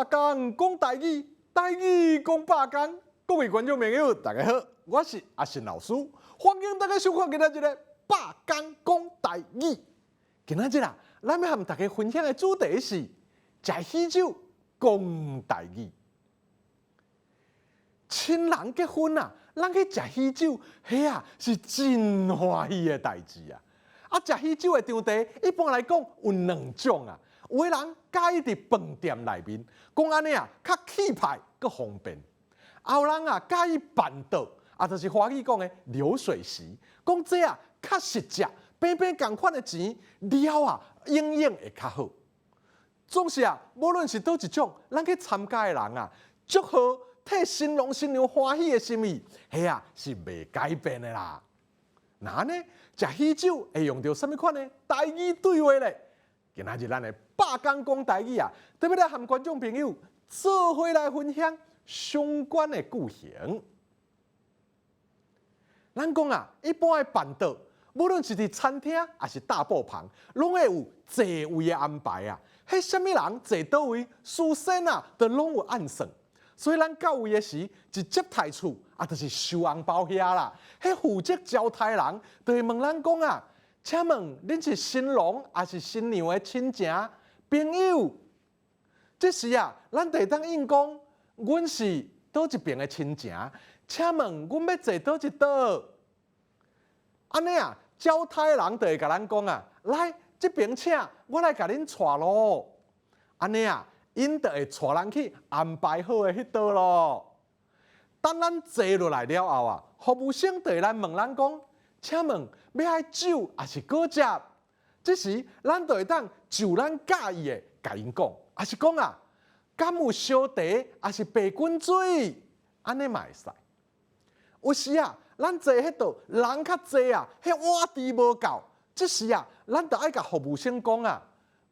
讲讲台语，台语讲百讲。各位观众朋友，大家好，我是阿信老师，欢迎大家收看今仔日的百讲讲台语。今仔日啊，咱要和大家分享的主题是食喜酒讲台语。亲人结婚啊，咱去食喜酒，迄啊是真欢喜的代志啊！啊，食喜酒的场地一般来讲有两种啊，有的人介意伫饭店内面，讲安尼啊较气派佮方便；也有人啊介意办桌，啊就是华语讲的流水席，讲这啊较实际，平平共款的钱了啊，用用会较好。总是啊，无论是倒一种，咱去参加的人啊，祝贺。替新郎新娘欢喜的心意，迄啊是袂改变的啦。那呢，食喜酒会用到什么款的台语对话咧？今仔日咱的百讲讲台语啊，特别来和观众朋友做伙来分享相关的句型。咱讲啊，一般的办桌，无论是伫餐厅还是大布棚，拢会有座位的安排啊。迄什么人坐倒位，事先啊，都拢有按算。所以咱到位的时，一接台厝啊，就是收红包遐啦。迄负责招待人，就会问咱讲啊，请问恁是新郎还是新娘的亲情朋友？这时啊，咱就当应讲，阮是倒一边的亲情，请问阮要坐倒一桌？安尼啊，招待人就会甲咱讲啊，来这边请，我来甲恁带咯。安尼啊。因就会带人去安排好的迄桌咯。等咱坐落来了后啊，服务生就会来问咱讲：请问要爱酒还是果汁？这时咱就会当就咱介意的甲因讲，还是讲啊，敢有烧茶还是白滚水？安尼嘛会使。有时啊，咱坐迄桌人较济啊，迄碗池无够。这时啊，咱就爱甲服务生讲啊，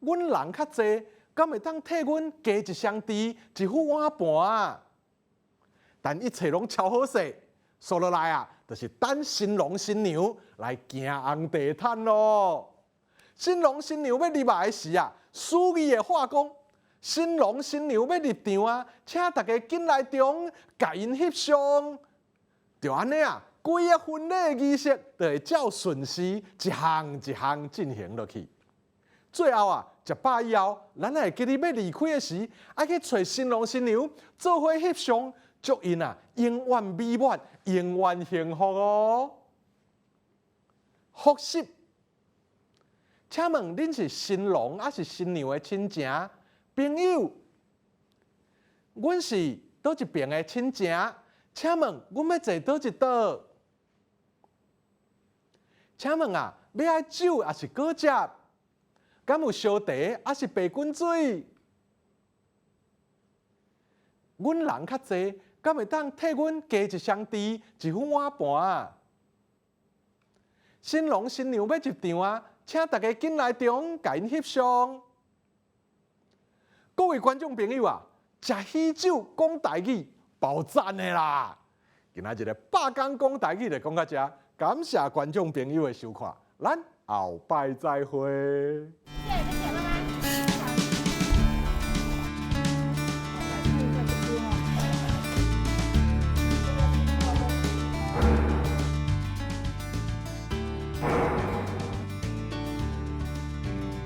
阮人较济。敢会当替阮加一双箸、一副碗盘啊？但一切拢超好势，说落来啊，就是等新郎新娘来行红地毯咯。新郎新娘要入来的时啊，司仪会话讲：新郎新娘要入场啊，请大家紧来中，甲因翕相。就安尼啊，规个婚礼仪式就会照顺序一项一项进行落去。最后啊，食饱以后，咱会记得要离开的时，爱去找新郎新娘做伙翕相，祝因啊永远美满，永远幸福哦。复习，请问恁是新郎还是新娘的亲情朋友？阮是倒一边的亲情，请问阮要坐倒一桌？请问啊，要爱酒还是果汁？敢有烧茶还是白滚水？阮人较济，敢会当替阮加一双箸、一副碗盘？新郎新娘要入场啊，请大家紧来中，甲因翕相。各位观众朋友啊，食喜酒讲台语，爆赞的啦！今仔日的百讲讲台语就讲到这，感谢观众朋友的收看，咱后摆再会。